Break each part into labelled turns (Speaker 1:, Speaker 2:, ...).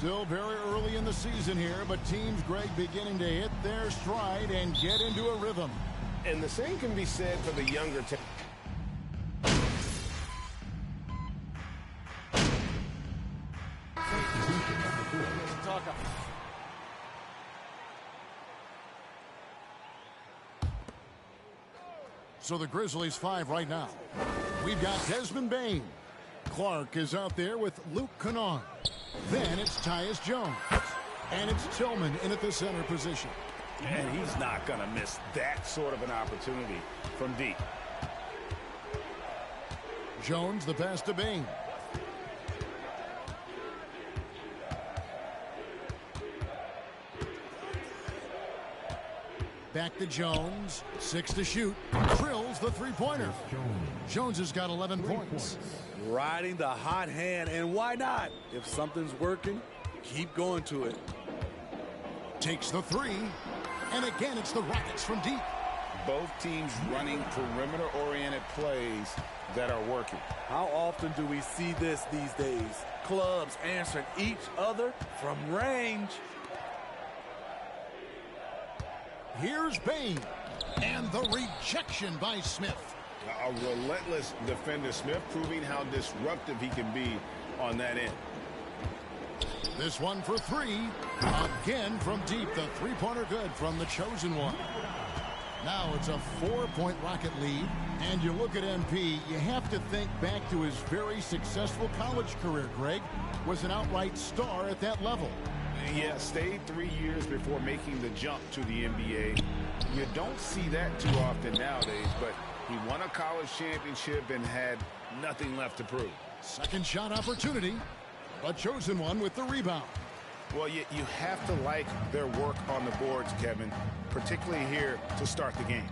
Speaker 1: Still very early in the season here, but teams, Greg, beginning to hit their stride and get into a rhythm.
Speaker 2: And the same can be said for the younger team.
Speaker 1: So the Grizzlies 5 right now. We've got Desmond Bane. Clark is out there with Luke Kennard. Then it's Tyus Jones. And it's Tillman in at the center position.
Speaker 2: And he's not going to miss that sort of an opportunity from deep.
Speaker 1: Jones, the pass to Bane. Back to Jones. 6 to shoot. Drills the three-pointer. Jones has got 11 points.
Speaker 3: Riding the hot hand, and why not? If something's working, keep going to it.
Speaker 1: Takes the three. And again, it's the Rockets from deep.
Speaker 2: Both teams running perimeter-oriented plays that are working.
Speaker 3: How often do we see this these days? Clubs answering each other from range.
Speaker 1: Here's Bane. And the rejection by Smith.
Speaker 2: A relentless defender, Smith, proving how disruptive he can be on that end.
Speaker 1: This one for three. Again from deep. The three-pointer good from the chosen one. Now it's a 4-point Rocket lead. And you look at MP, you have to think back to his very successful college career, Greg. Was an outright star at that level.
Speaker 2: Yeah, stayed 3 years before making the jump to the NBA. You don't see that too often nowadays, but he won a college championship and had nothing left to prove.
Speaker 1: Second shot opportunity, but chosen one with the rebound.
Speaker 2: Well, you have to like their work on the boards, Kevin, particularly here to start the game.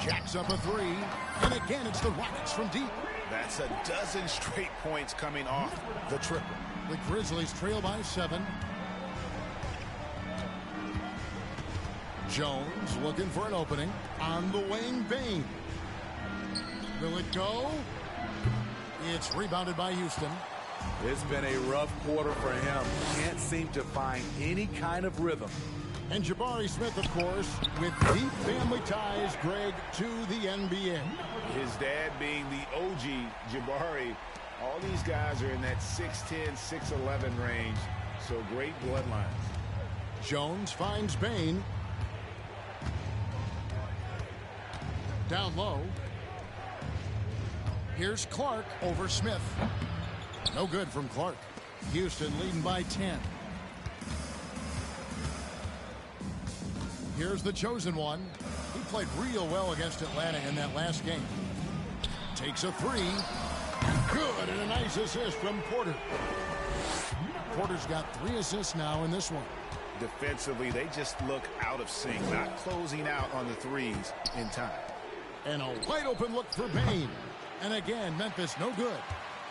Speaker 1: Jacks up a three, and again it's the Rockets from deep.
Speaker 2: That's a dozen straight points coming off the triple.
Speaker 1: The Grizzlies trail by 7. Jones looking for an opening on the wing. Bane. Will it go? It's rebounded by Houston.
Speaker 3: It's been a rough quarter for him. Can't seem to find any kind of rhythm.
Speaker 1: And Jabari Smith, of course, with deep family ties, Greg, to the NBA.
Speaker 2: His dad being the OG, Jabari. All these guys are in that 6'10", 6'11" range, so great bloodlines.
Speaker 1: Jones finds Bane. Down low. Here's Clark over Smith. No good from Clark. Houston leading by 10. Here's the chosen one. He played real well against Atlanta in that last game. Takes a three. Good, and a nice assist from Porter. Porter's got 3 assists now in this one.
Speaker 2: Defensively, they just look out of sync, not closing out on the threes in time.
Speaker 1: And a wide open look for Bane. And again, Memphis no good.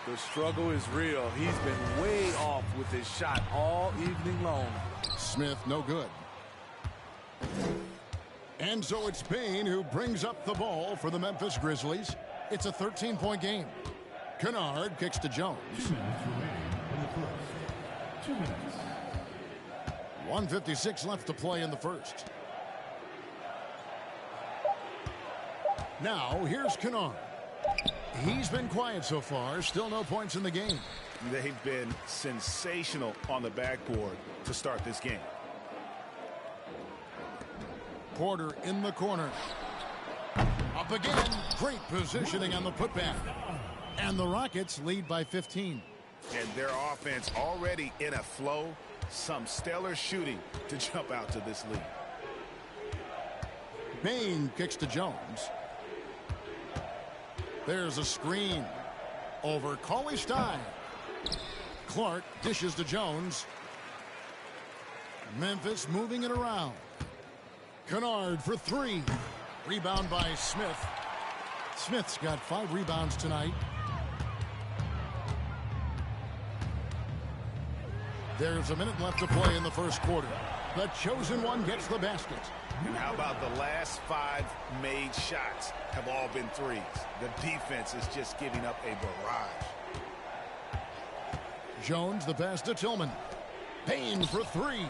Speaker 3: The struggle is real. He's been way off with his shot all evening long.
Speaker 1: Smith no good. And so it's Bane who brings up the ball for the Memphis Grizzlies. It's a 13-point game. Kennard kicks to Jones. 1:56 left to play in the first. Now here's Kennard. He's been quiet so far. Still no points in the game.
Speaker 2: They've been sensational on the backboard to start this game.
Speaker 1: Porter in the corner. Up again. Great positioning on the putback. And the Rockets lead by 15.
Speaker 2: And their offense already in a flow. Some stellar shooting to jump out to this lead.
Speaker 1: Bane kicks to Jones. There's a screen over Cauley-Stein. Clark dishes to Jones. Memphis moving it around. Kennard for three. Rebound by Smith. Smith's got 5 rebounds tonight. There's a minute left to play in the first quarter. The chosen one gets the basket.
Speaker 2: And how about the last 5 made shots have all been threes? The defense is just giving up a barrage.
Speaker 1: Jones, the pass to Tillman. Payne for 3.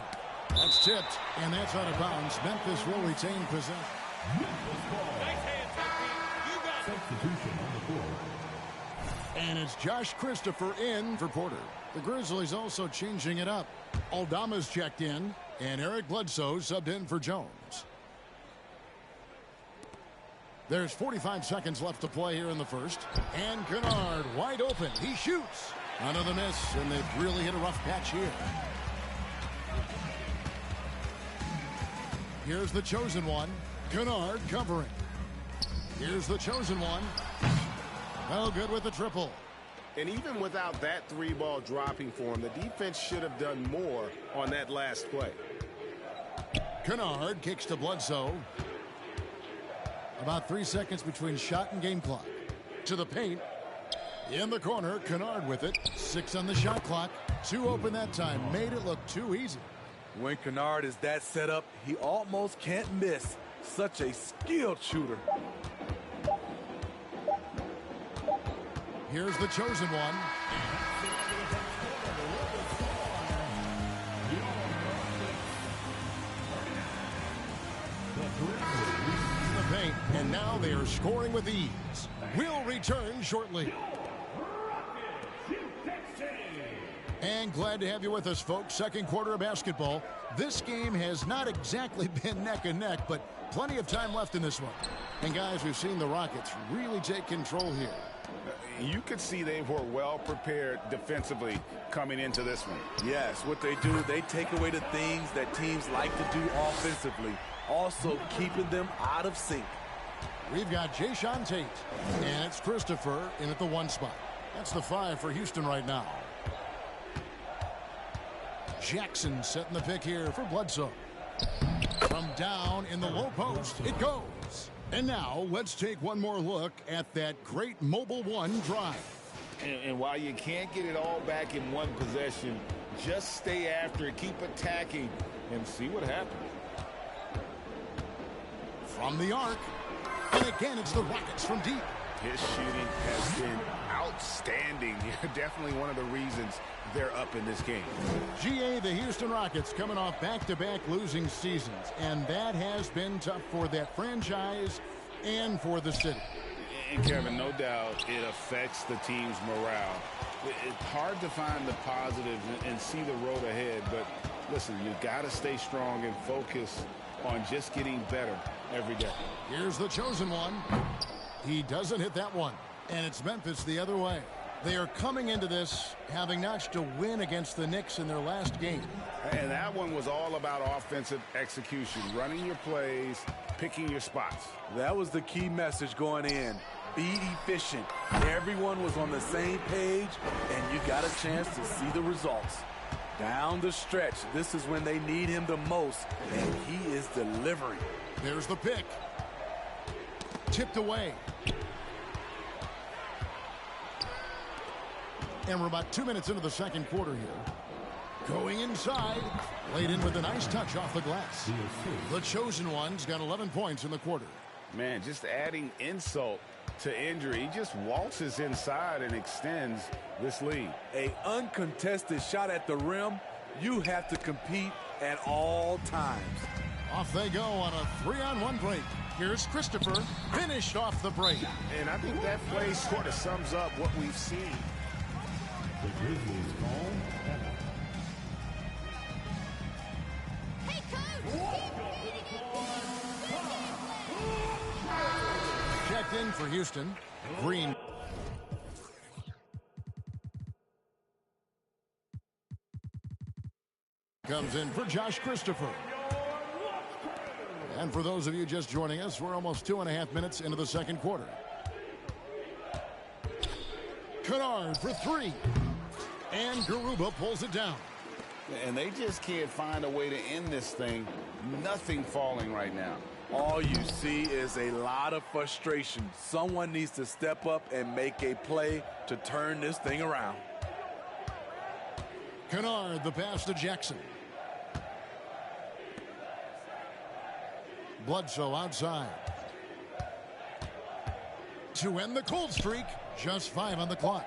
Speaker 1: That's tipped, and that's out of bounds. Memphis will retain possession. And it's Josh Christopher in for Porter. The Grizzlies also changing it up. Aldama's checked in, and Eric Bledsoe subbed in for Jones. There's 45 seconds left to play here in the first. And Kennard wide open. He shoots. Another miss, and they've really hit a rough patch here. Here's the chosen one. Kennard covering. Here's the chosen one. Well, good with the triple.
Speaker 2: And even without that 3-ball dropping for him, the defense should have done more on that last play.
Speaker 1: Kennard kicks to Bledsoe. About 3 seconds between shot and game clock. To the paint. In the corner, Kennard with it. 6 on the shot clock. 2 open that time. Made it look too easy.
Speaker 3: When Kennard is that set up, he almost can't miss. Such a skilled shooter.
Speaker 1: Here's the chosen one. The paint, and now they are scoring with ease. We'll return shortly. And glad to have you with us, folks. Second quarter of basketball. This game has not exactly been neck and neck, but plenty of time left in this one. And guys, we've seen the Rockets really take control here.
Speaker 2: You could see they were well prepared defensively coming into this one.
Speaker 3: Yes, what they do, they take away the things that teams like to do offensively, also keeping them out of sync.
Speaker 1: We've got Jayshawn Tate, and it's Christopher in at the 1 spot. That's the 5 for Houston right now. Jackson setting the pick here for Bledsoe. From down in the low post, it goes. And now let's take one more look at that great Mobile One drive.
Speaker 2: And while you can't get it all back in one possession, just stay after it, keep attacking, and see what happens.
Speaker 1: From the arc. And again, it's the Rockets from deep.
Speaker 2: His shooting has been outstanding. Definitely one of the reasons they're up in this game.
Speaker 1: GA, the Houston Rockets coming off back-to-back losing seasons, and that has been tough for that franchise and for the city.
Speaker 2: And Kevin, no doubt it affects the team's morale. It's hard to find the positives and see the road ahead, but listen, you've got to stay strong and focus on just getting better every day.
Speaker 1: Here's the chosen one. He doesn't hit that one, and it's Memphis the other way. They are coming into this having notched a win against the Knicks in their last game.
Speaker 2: And that one was all about offensive execution, running your plays, picking your spots.
Speaker 3: That was the key message going in. Be efficient. Everyone was on the same page, and you got a chance to see the results. Down the stretch, this is when they need him the most, and he is delivering.
Speaker 1: There's the pick. Tipped away. And we're about 2 minutes into the second quarter here. Going inside. Laid in with a nice touch off the glass. The chosen one's got 11 points in the quarter.
Speaker 2: Man, just adding insult to injury. He just waltzes inside and extends this lead.
Speaker 3: An uncontested shot at the rim, you have to compete at all times.
Speaker 1: Off they go on a 3-on-1 break. Here's Christopher, finished off the break.
Speaker 2: And I think that play sort of sums up what we've seen.
Speaker 4: The Grizzlies call
Speaker 5: Hey, coach!
Speaker 1: Checked in for Houston. Green. Comes in for Josh Christopher. And for those of you just joining us, we're almost 2.5 minutes into the second quarter. Kennard for 3. And Garuba pulls it down.
Speaker 2: And they just can't find a way to end this thing. Nothing falling right now.
Speaker 3: All you see is a lot of frustration. Someone needs to step up and make a play to turn this thing around.
Speaker 1: Kennard, the pass to Jackson. Bledsoe outside. To end the cold streak, just 5 on the clock.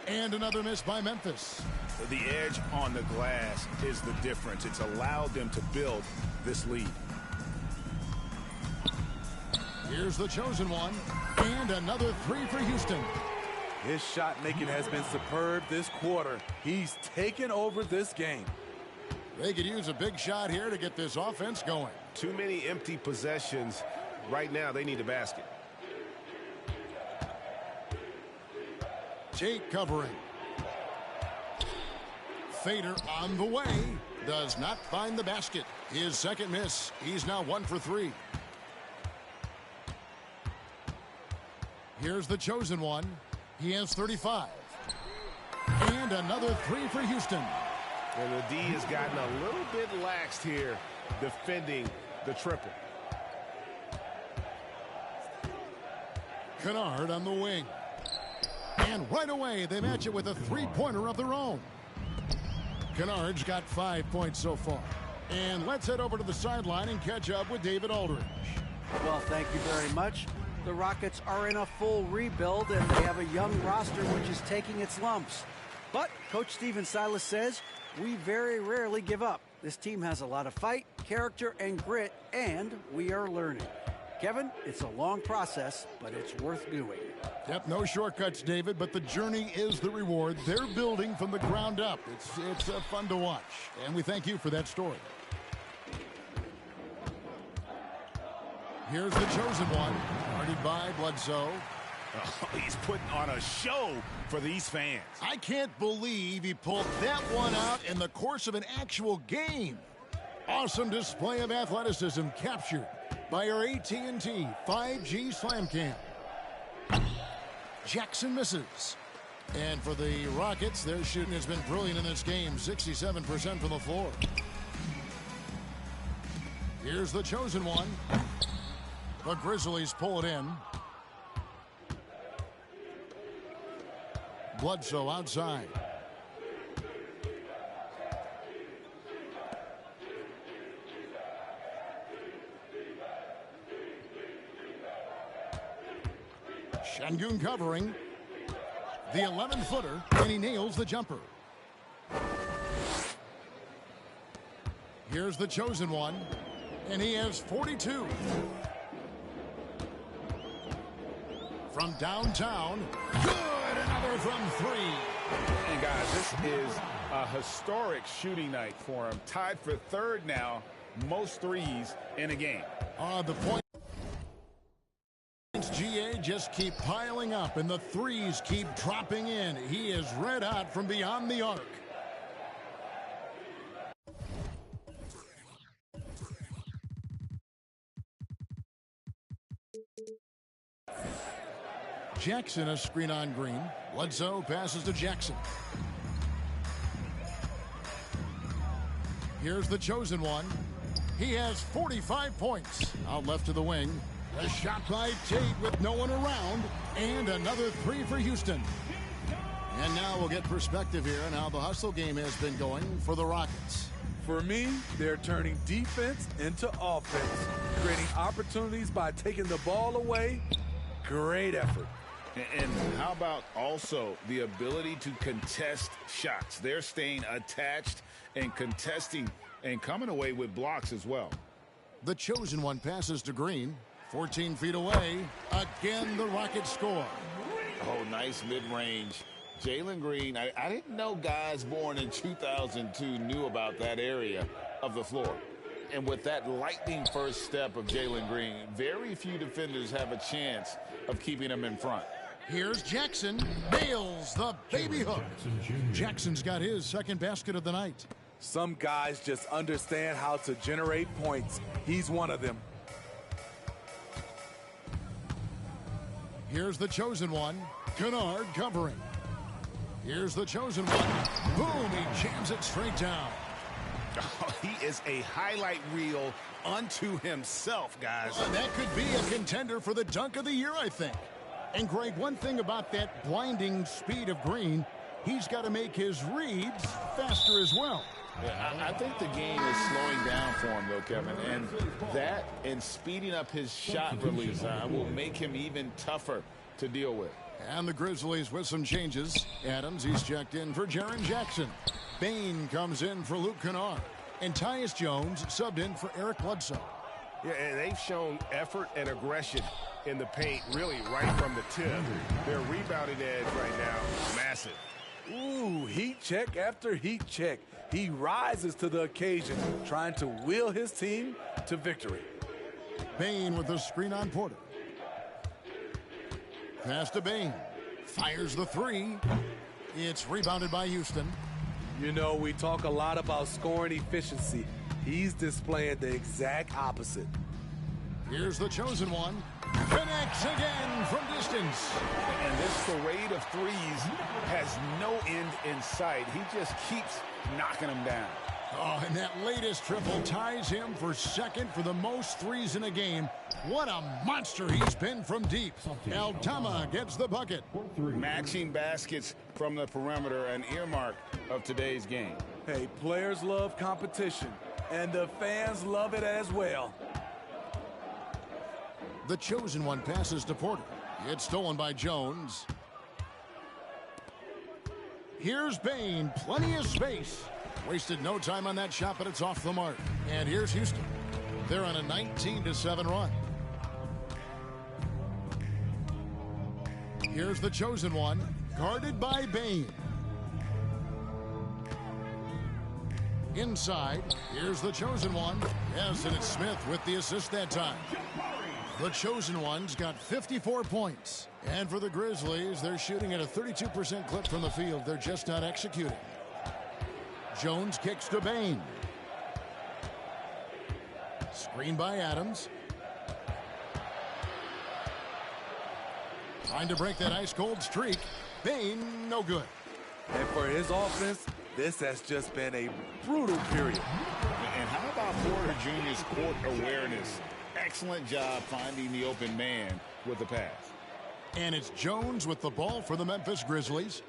Speaker 1: And another miss by Memphis.
Speaker 2: The edge on the glass is the difference. It's allowed them to build this lead.
Speaker 1: Here's the chosen one. And another 3 for Houston.
Speaker 3: His shot making has been superb this quarter. He's taken over this game.
Speaker 1: They could use a big shot here to get this offense going.
Speaker 6: Too many empty possessions. Right now, they need a basket.
Speaker 1: Tate covering. Fader on the way. Does not find the basket. His second miss. He's now 1 for 3. Here's the chosen one. He has 35. And another 3 for Houston.
Speaker 6: And the D has gotten a little bit laxed here defending the triple.
Speaker 1: Kennard on the wing. And right away, they match it with a 3-pointer of their own. Kennard's got 5 points so far. And let's head over to the sideline and catch up with David Aldridge.
Speaker 7: Well, thank you very much. The Rockets are in a full rebuild, and they have a young roster which is taking its lumps. But Coach Stephen Silas says, we very rarely give up. This team has a lot of fight, character, and grit, and we are learning. Kevin, it's a long process, but it's worth doing.
Speaker 1: Yep, no shortcuts, David, but the journey is the reward. They're building from the ground up. It's fun to watch, and we thank you for that story. Here's the chosen one, guarded by Bledsoe.
Speaker 2: Oh, he's putting on a show for these fans.
Speaker 1: I can't believe he pulled that one out in the course of an actual game. Awesome display of athleticism captured by our AT&T 5G Slam Cam. Jackson misses. And for the Rockets, their shooting has been brilliant in this game, 67% from the floor. Here's the chosen one. The Grizzlies pull it in. Bledsoe outside. Şengün covering. The 11-footer, and he nails the jumper. Here's the chosen one, and he has 42. From downtown, good, another from 3.
Speaker 2: And guys, this is a historic shooting night for him. Tied for third now, most threes in a game.
Speaker 1: The points, GA, just keep piling up, and the threes keep dropping in. He is red hot from beyond the arc. Jackson, a screen on Green. Bledsoe passes to Jackson. Here's the chosen one. He has 45 points. Out left to the wing. A shot by Tate with no one around. And another 3 for Houston. And now we'll get perspective here on how the hustle game has been going for the Rockets.
Speaker 3: For me, they're turning defense into offense, creating opportunities by taking the ball away. Great effort.
Speaker 2: And how about also the ability to contest shots? They're staying attached and contesting and coming away with blocks as well.
Speaker 1: The chosen one passes to Green. 14 feet away. Again, the Rockets score.
Speaker 2: Oh, nice mid-range. Jalen Green, I didn't know guys born in 2002 knew about that area of the floor. And with that lightning first step of Jalen Green, very few defenders have a chance of keeping him in front.
Speaker 1: Here's Jackson. Nails the baby hook. Jackson's got his second basket of the night.
Speaker 3: Some guys just understand how to generate points. He's one of them.
Speaker 1: Here's the chosen one. Kennard covering. Here's the chosen one. Boom, he jams it straight down.
Speaker 2: Oh, he is a highlight reel unto himself, guys.
Speaker 1: That could be a contender for the dunk of the year, I think. And Greg, one thing about that blinding speed of Green, he's got to make his reads faster as well.
Speaker 2: I think the game is slowing down for him, though, Kevin. And that and speeding up his shot release will make him even tougher to deal with.
Speaker 1: And the Grizzlies with some changes. Adams, he's checked in for Jaren Jackson. Bain comes in for Luke Kennard. And Tyus Jones subbed in for Eric Bledsoe.
Speaker 6: Yeah, and they've shown effort and aggression in the paint, really right from the tip. Their rebounding edge right now, massive.
Speaker 3: Ooh, heat check after heat check. He rises to the occasion, trying to will his team to victory.
Speaker 1: Bain with the screen on Porter. Pass to Bain. Fires the three. It's rebounded by Houston.
Speaker 3: You know, we talk a lot about scoring efficiency. He's displaying the exact opposite.
Speaker 1: Here's the chosen one. Connects again from distance.
Speaker 2: And this parade of threes has no end in sight. He just keeps knocking them down.
Speaker 1: Oh, and that latest triple ties him for second for the most threes in a game. What a monster he's been from deep. Aldama gets the bucket.
Speaker 2: Matching baskets from the perimeter, an earmark of today's game.
Speaker 3: Hey, players love competition, and the fans love it as well.
Speaker 1: The chosen one passes to Porter. It's stolen by Jones. Here's Bain. Plenty of space. Wasted no time on that shot, but it's off the mark. And here's Houston. They're on a 19-7 run. Here's the chosen one. Guarded by Bain. Inside. Here's the chosen one. Yes, and it's Smith with the assist that time. The chosen one's got 54 points. And for the Grizzlies, they're shooting at a 32% clip from the field. They're just not executing. Jones kicks to Bain. Screen by Adams. Trying to break that ice-cold streak. Bain, no good.
Speaker 3: And for his offense, this has just been a brutal period.
Speaker 2: And how about Porter Jr.'s court awareness? Excellent job finding the open man with the pass.
Speaker 1: And it's Jones with the ball for the Memphis Grizzlies.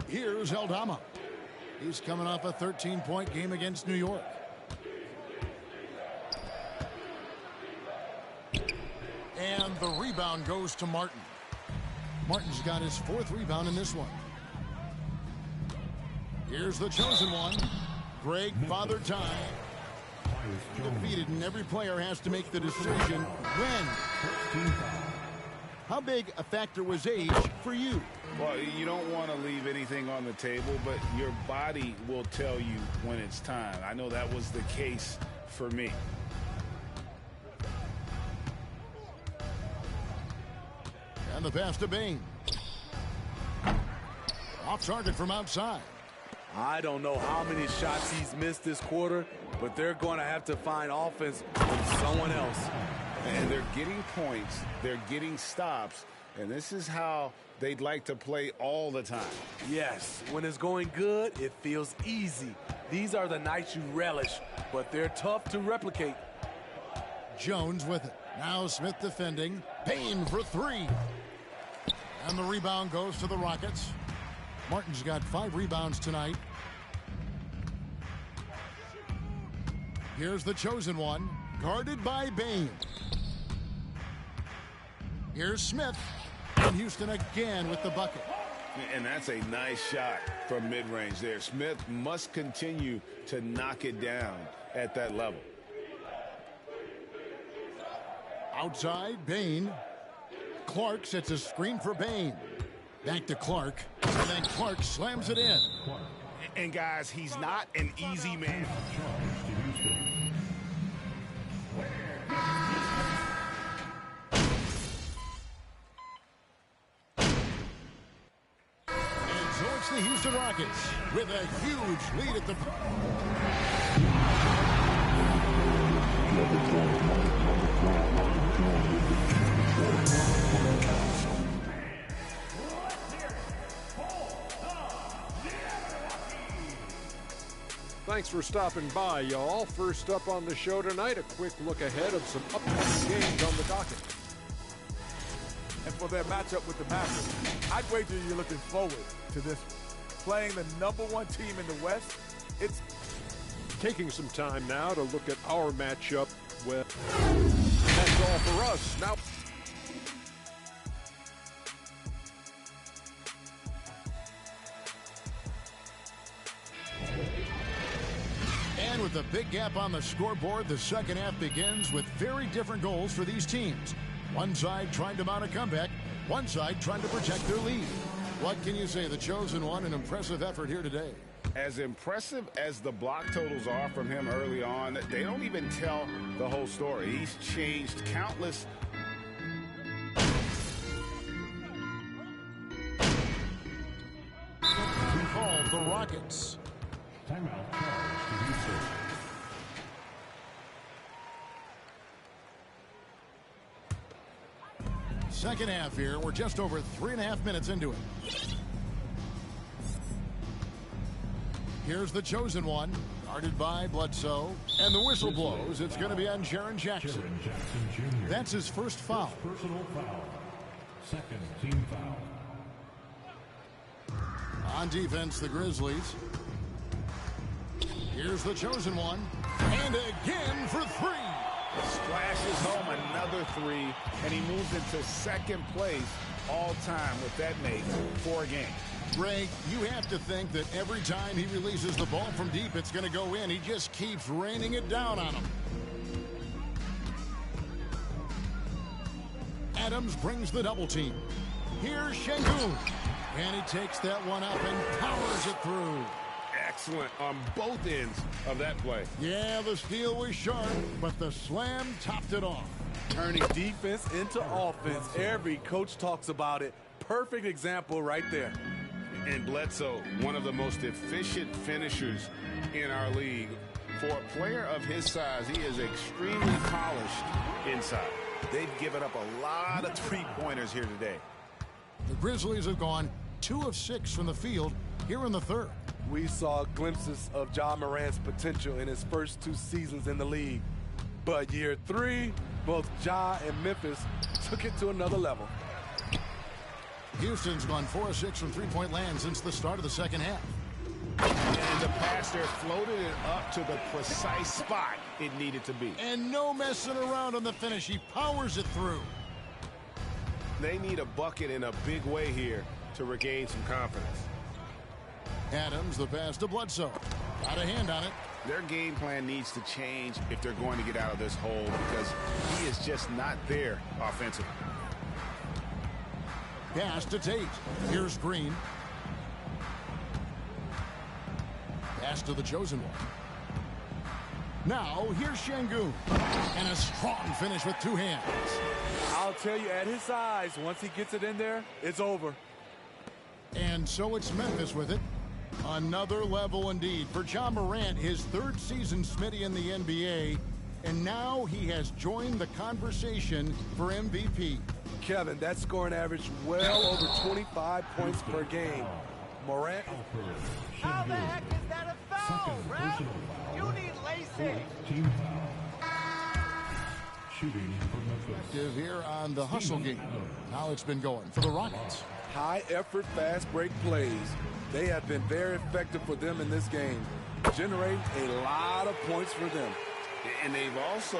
Speaker 1: Here's Aldama. He's coming off a 13-point game against New York. And the rebound goes to Martin. Martin's got his fourth rebound in this one. Here's the chosen one. Greg Father Time. Defeated, and every player has to make the decision when. How big a factor was age for you?
Speaker 2: Well, you don't want to leave anything on the table, but your body will tell you when it's time. I know that was the case for me.
Speaker 1: And the pass to Bain. Off target from outside.
Speaker 3: I don't know how many shots he's missed this quarter, but they're going to have to find offense from someone else.
Speaker 2: And they're getting points, they're getting stops, and this is how they'd like to play all the time.
Speaker 3: Yes, when it's going good, it feels easy. These are the nights you relish, but they're tough to replicate.
Speaker 1: Jones with it. Now Smith defending. Bain for three. And the rebound goes to the Rockets. Martin's got 5 rebounds tonight. Here's the chosen one. Guarded by Bain. Here's Smith. And Houston again with the bucket.
Speaker 2: And that's a nice shot from mid-range there. Smith must continue to knock it down at that level.
Speaker 1: Outside, Bain. Clark sets a screen for Bain. Back to Clark. And then Clark slams it in.
Speaker 6: And guys, he's not an easy man.
Speaker 1: And so it's the Houston Rockets with a huge lead at the...
Speaker 8: Thanks for stopping by, y'all. First up on the show tonight, a quick look ahead of some upcoming games on the docket.
Speaker 9: And for their matchup with the Mavericks, I'd wager you're looking forward to this one.
Speaker 3: playing the #1 team in the West. It's
Speaker 8: Taking some time now to look at our matchup with. That's all for us. Now.
Speaker 1: And with a big gap on the scoreboard, the second half begins with very different goals for these teams. One side trying to mount a comeback, one side trying to protect their lead. What can you say? The chosen one, an impressive effort here today.
Speaker 2: As impressive as the block totals are from him early on, they don't even tell the whole story. He's changed countless.
Speaker 1: We call the Rockets.
Speaker 4: Timeout charge to be served.
Speaker 1: Second half here. We're just over 3.5 minutes into it. Here's the chosen one, guarded by Bledsoe. And the whistle blows. It's going to be on Jaren Jackson.
Speaker 4: Jaren Jackson Jr.
Speaker 1: That's his first foul.
Speaker 4: Personal foul. Second team foul.
Speaker 1: On defense, the Grizzlies. Here's the chosen one. And again for three.
Speaker 2: Splashes home another three, and he moves into second place all time with that make for a game.
Speaker 1: Greg, you have to think that every time he releases the ball from deep, it's going to go in. He just keeps raining it down on him. Adams brings the double team. Here's Şengün. And he takes that one up and powers it through.
Speaker 6: Excellent on both ends of that play.
Speaker 1: Yeah, the steal was sharp, but the slam topped it off.
Speaker 3: turning defense into offense. Every coach talks about it. Perfect example right there.
Speaker 2: And Bledsoe, one of the most efficient finishers in our league. For a player of his size, he is extremely polished inside. They've given up a lot of three-pointers here today.
Speaker 1: The Grizzlies have gone 2 of 6 from the field here in the third.
Speaker 3: We saw glimpses of Ja Morant's potential in his first 2 seasons in the league. But year 3, both Ja and Memphis took it to another level.
Speaker 1: Houston's gone 4 of 6 from three-point land since the start of the second half.
Speaker 2: And the pass there floated it up to the precise spot it needed to be.
Speaker 1: And no messing around on the finish. He powers it through.
Speaker 6: They need a bucket in a big way here to regain some confidence.
Speaker 1: Adams, the pass to Bledsoe. Got a hand on it.
Speaker 2: Their game plan needs to change if they're going to get out of this hole, because he is just not there offensively.
Speaker 1: Pass to Tate. Here's Green. Pass to the chosen one. Now, here's Şengün. And a strong finish with 2 hands.
Speaker 3: I'll tell you, at his size, once he gets it in there, it's over.
Speaker 1: And so it's Memphis with it. Another level indeed. For Ja Morant, his 3rd season Smitty in the NBA. And now he has joined the conversation for MVP.
Speaker 3: Kevin, that scoring average well over 25 points per game. Morant.
Speaker 4: How the heck is that a foul, ref? You need LASIK. Team foul. Shooting for Memphis.
Speaker 1: Active here on the hustle game. How it's been going for the Rockets.
Speaker 3: High effort, fast break plays. They have been very effective for them in this game. Generate a lot of points for them.
Speaker 2: And they've also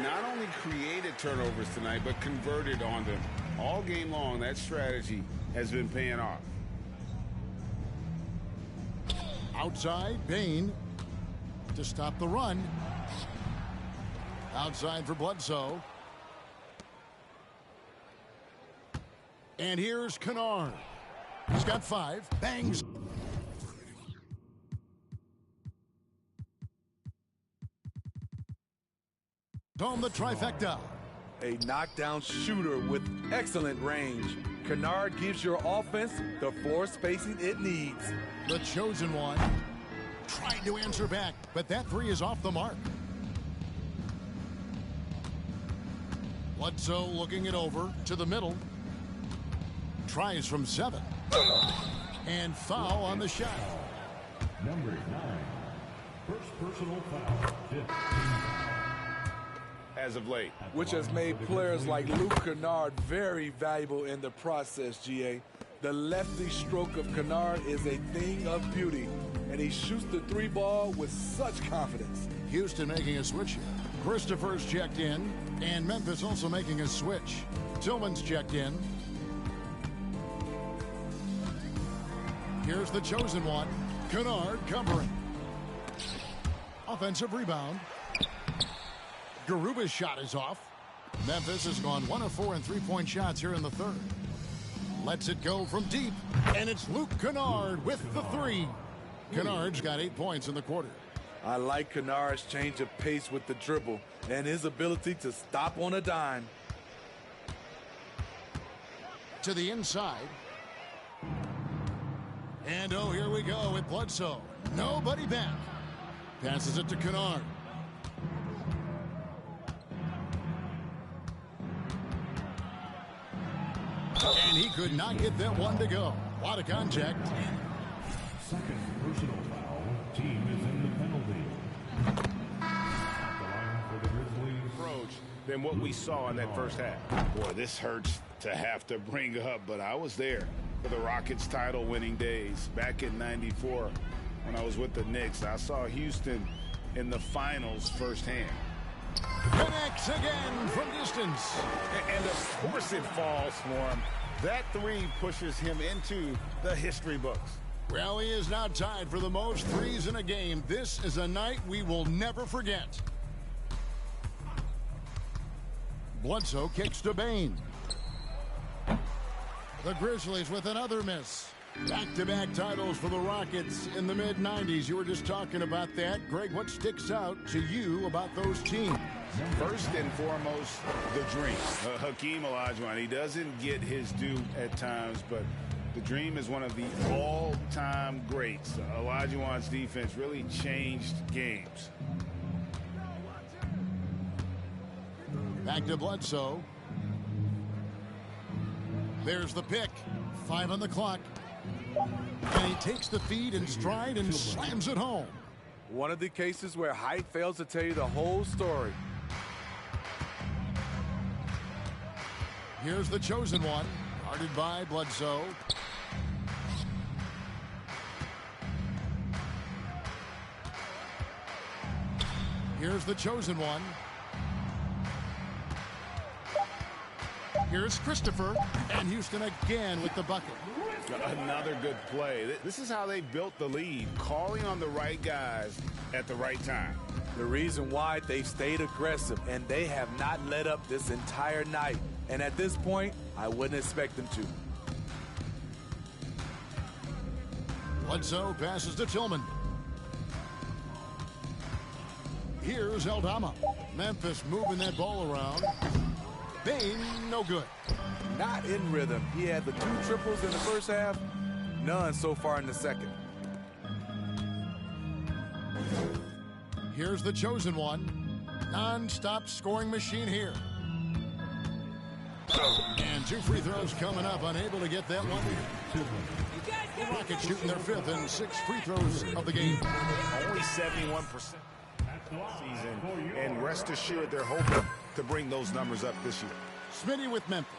Speaker 2: not only created turnovers tonight, but converted on them. All game long, that strategy has been paying off.
Speaker 1: Outside, Bain to stop the run. Outside for Bledsoe. And here's Kennard. He's got 5. Bangs. On the trifecta.
Speaker 3: A knockdown shooter with excellent range. Kennard gives your offense the floor spacing it needs.
Speaker 1: The chosen one trying to answer back, but that 3 is off the mark. Bledsoe looking it over to the middle. Tries from 7. And foul on the shot.
Speaker 4: Number 9. First personal foul. 15 foul.
Speaker 2: As of late.
Speaker 3: Which has made players like Luke Kennard very valuable in the process, GA. The lefty stroke of Kennard is a thing of beauty, and he shoots the three ball with such confidence.
Speaker 1: Houston making a switch here. Christopher's checked in, and Memphis also making a switch. Tillman's checked in. Here's the chosen one. Kennard covering. Offensive rebound. Garuba's shot is off. Memphis has gone 1 of 4 in three-point shots here in the third. Lets it go from deep, and it's Luke Kennard with the three. Kennard's got 8 points in the quarter.
Speaker 3: I like Kennard's change of pace with the dribble and his ability to stop on a dime.
Speaker 1: To the inside. And oh, here we go with Bledsoe. Nobody back. Passes it to Kennard. And he could not get that one to go. A lot of contact.
Speaker 4: Second personal foul. Team is in the penalty. At the line for the Grizzlies.
Speaker 6: Approach than what we saw in that first half.
Speaker 2: Boy, this hurts to have to bring up, but I was there for the Rockets title-winning days back in '94 when I was with the Knicks. I saw Houston in the finals firsthand.
Speaker 1: Connects again from distance.
Speaker 6: And of course it falls for him. That three pushes him into the history books.
Speaker 1: Well, he is now tied for the most threes in a game. This is a night we will never forget. Bledsoe kicks to Bain. The Grizzlies with another miss. Back-to-back titles for the Rockets in the mid-90s. You were just talking about that. Greg, what sticks out to you about those teams?
Speaker 2: First and foremost, the Dream. Hakeem Olajuwon, he doesn't get his due at times, but the Dream is one of the all-time greats. Olajuwon's defense really changed games.
Speaker 1: Back to Bledsoe. There's the pick. 5 on the clock. And he takes the feed in stride and slams it home.
Speaker 3: One of the cases where height fails to tell you the whole story.
Speaker 1: Here's the chosen one. Guarded by Bledsoe. Here's the chosen one. Here's Christopher. And Houston again with the bucket.
Speaker 2: Another good play. This is how they built the lead, calling on the right guys at the right time.
Speaker 3: The reason why they've stayed aggressive, and they have not let up this entire night. And at this point, I wouldn't expect them to.
Speaker 1: Bledsoe passes to Tillman. Here's Aldama. Memphis moving that ball around. Bain, no good.
Speaker 3: Not in rhythm. He had the 2 triples in the first half, none so far in the second.
Speaker 1: Here's the chosen one. Non-stop scoring machine here. And 2 free throws coming up. Unable to get that one. The Rockets shooting their 5th and 6th free throws of the game.
Speaker 6: Only 71% season. And rest assured they're hoping to bring those numbers up this year.
Speaker 1: Smitty with Memphis.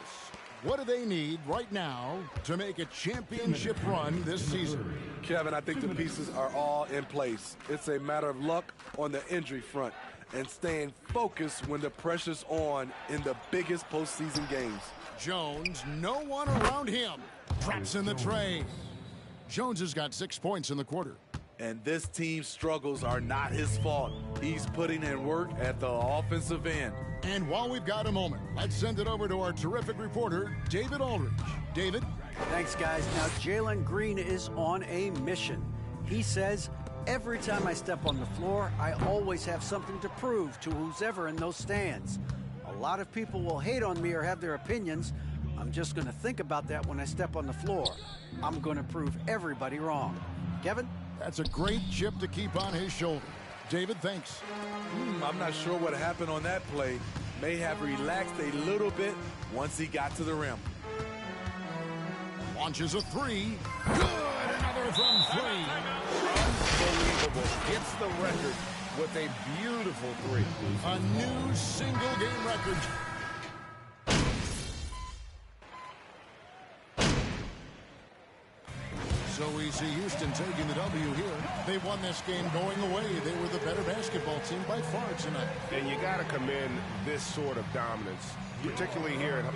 Speaker 1: What do they need right now to make a championship run this season?
Speaker 3: Kevin, I think the pieces are all in place. It's a matter of luck on the injury front and staying focused when the pressure's on in the biggest postseason games.
Speaker 1: Jones, no one around him. Traps in the tray. Jones has got 6 points in the quarter.
Speaker 3: And this team's struggles are not his fault. He's putting in work at the offensive end.
Speaker 1: And while we've got a moment, let's send it over to our terrific reporter, David Aldridge. David?
Speaker 7: Thanks, guys. Now, Jalen Green is on a mission. He says, every time I step on the floor, I always have something to prove to who's ever in those stands. A lot of people will hate on me or have their opinions. I'm just going to think about that when I step on the floor. I'm going to prove everybody wrong. Kevin?
Speaker 1: That's a great chip to keep on his shoulder. David, thanks.
Speaker 3: I'm not sure what happened on that play. May have relaxed a little bit once he got to the rim.
Speaker 1: Launches a 3. Good! Another from 3.
Speaker 6: Unbelievable. Gets the record with a beautiful 3.
Speaker 1: A new single-game record. So we see Houston taking the W here. They won this game going away. They were the better basketball team by far tonight.
Speaker 6: And you got to commend this sort of dominance, particularly here at home.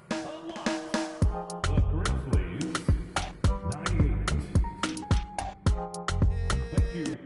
Speaker 4: The Grizzlies, 98. Thank you.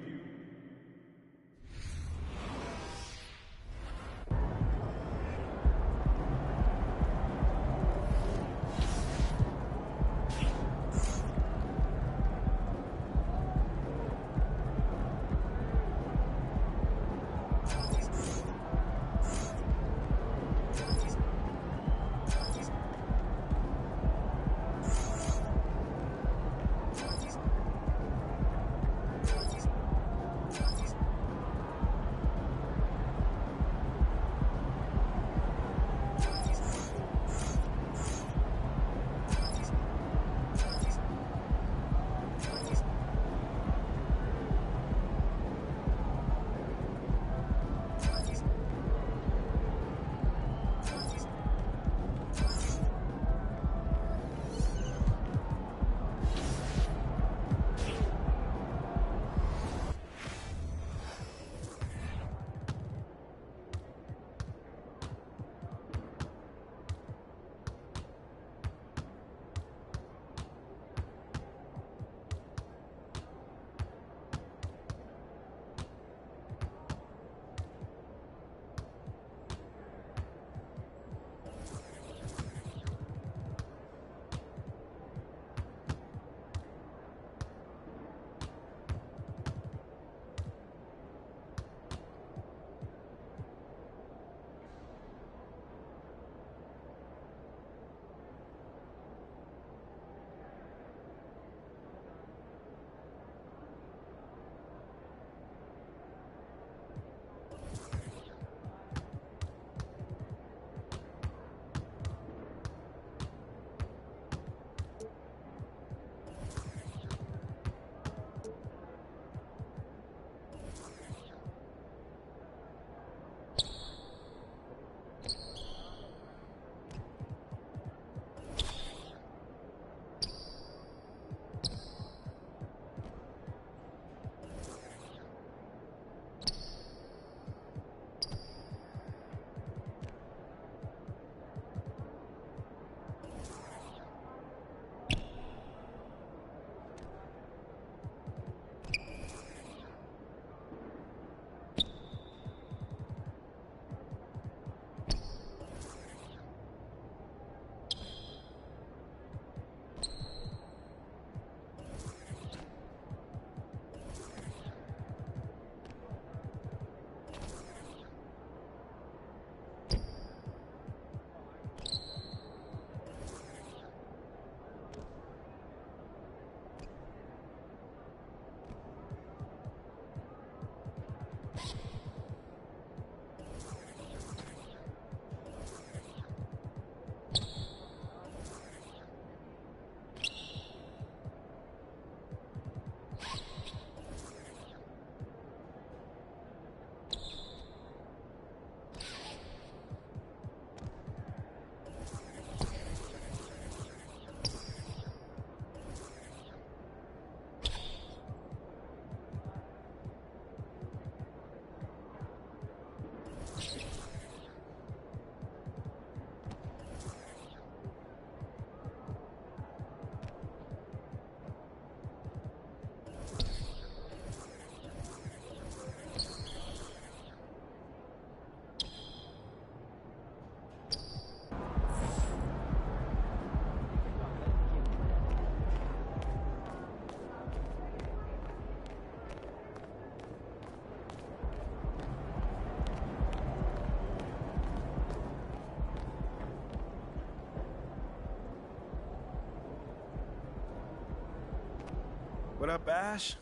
Speaker 9: What up, Ash?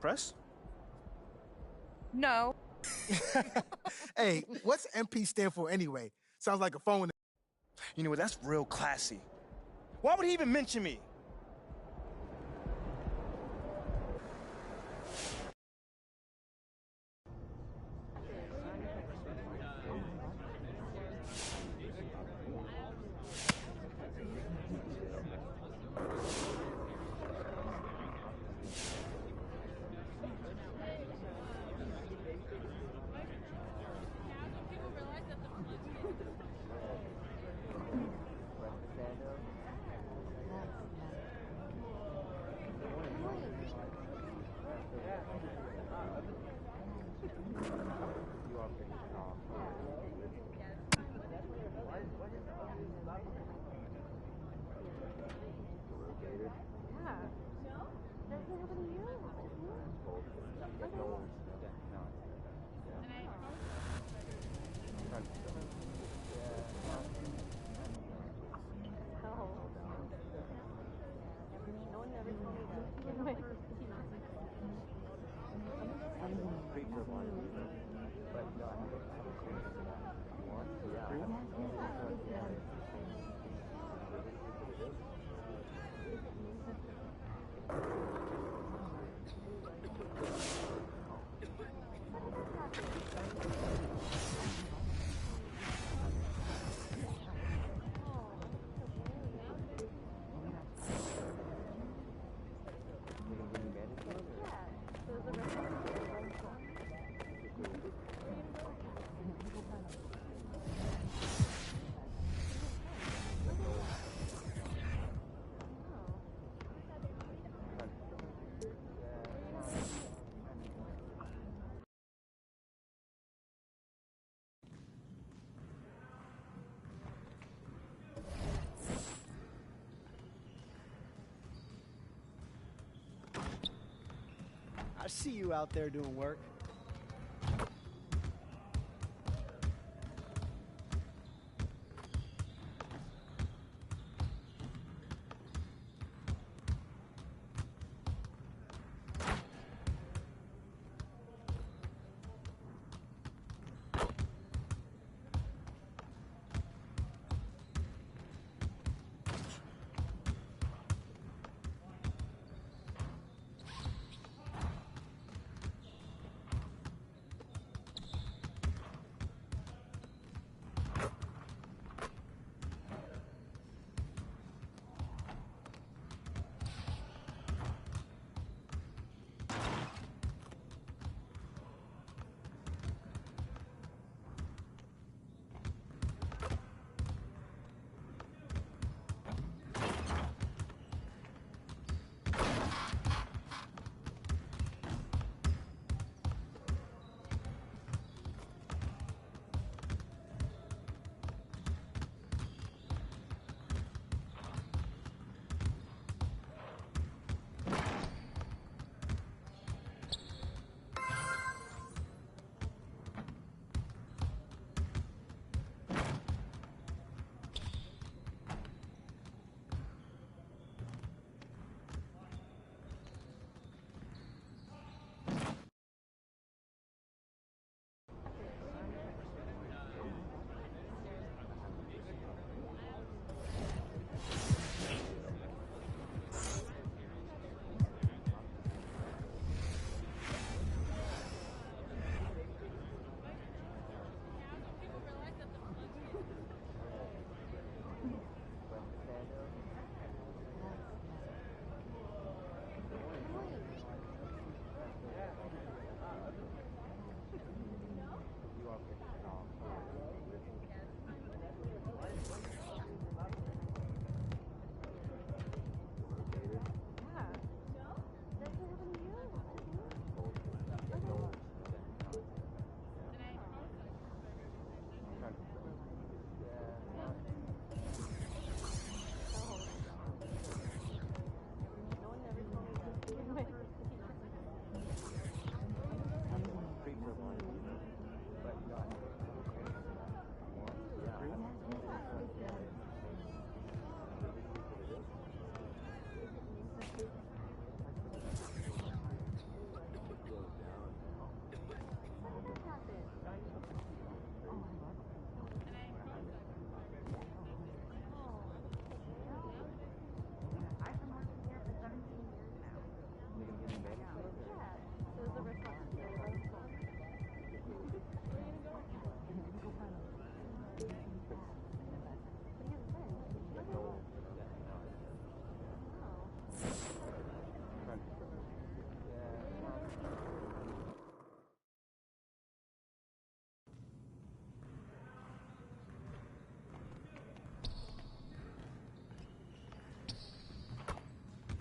Speaker 9: Press?
Speaker 5: No.
Speaker 10: Hey, what's MP stand for anyway? Sounds like a phone.
Speaker 9: You know what? That's real classy. Why would he even mention me?
Speaker 11: I see you out there doing work.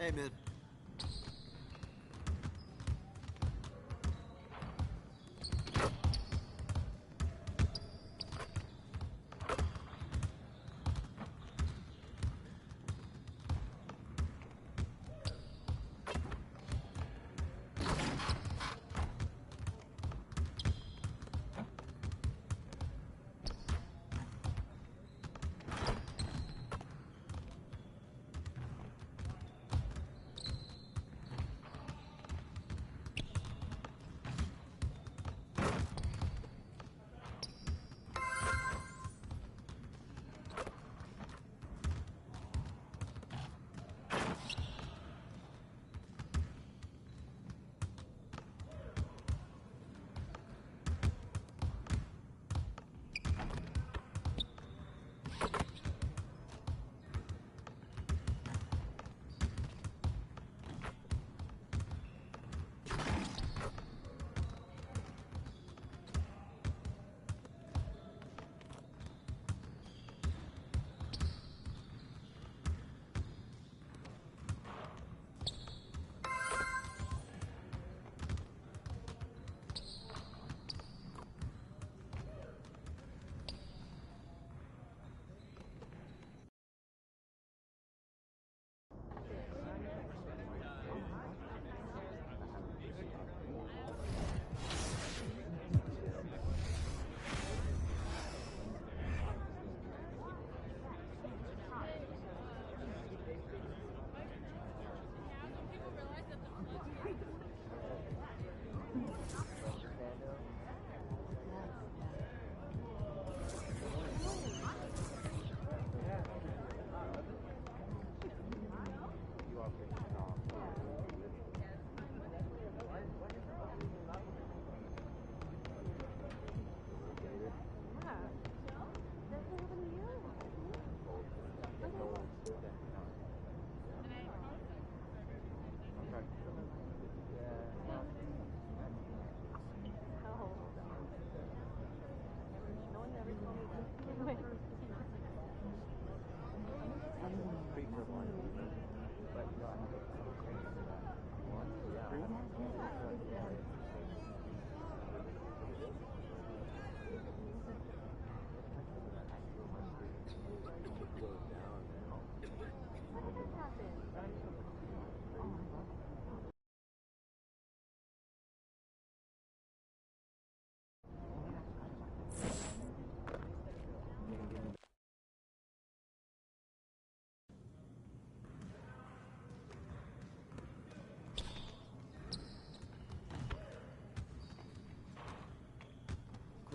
Speaker 12: Hey, man.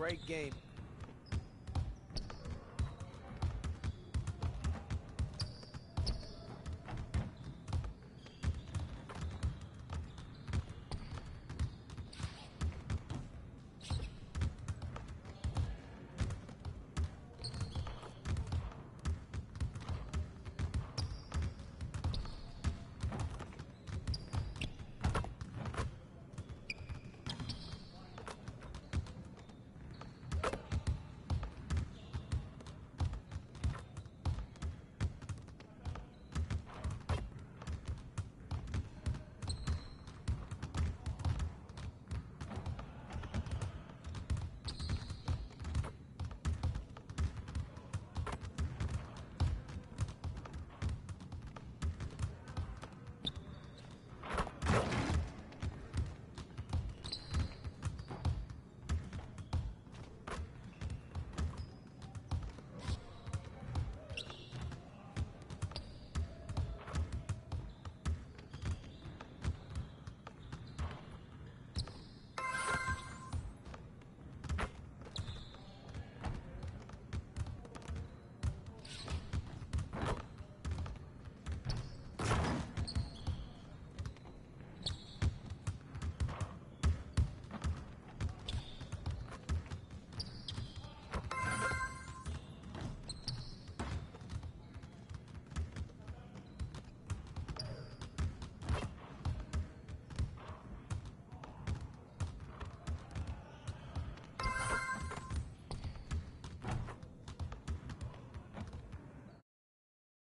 Speaker 12: Great game.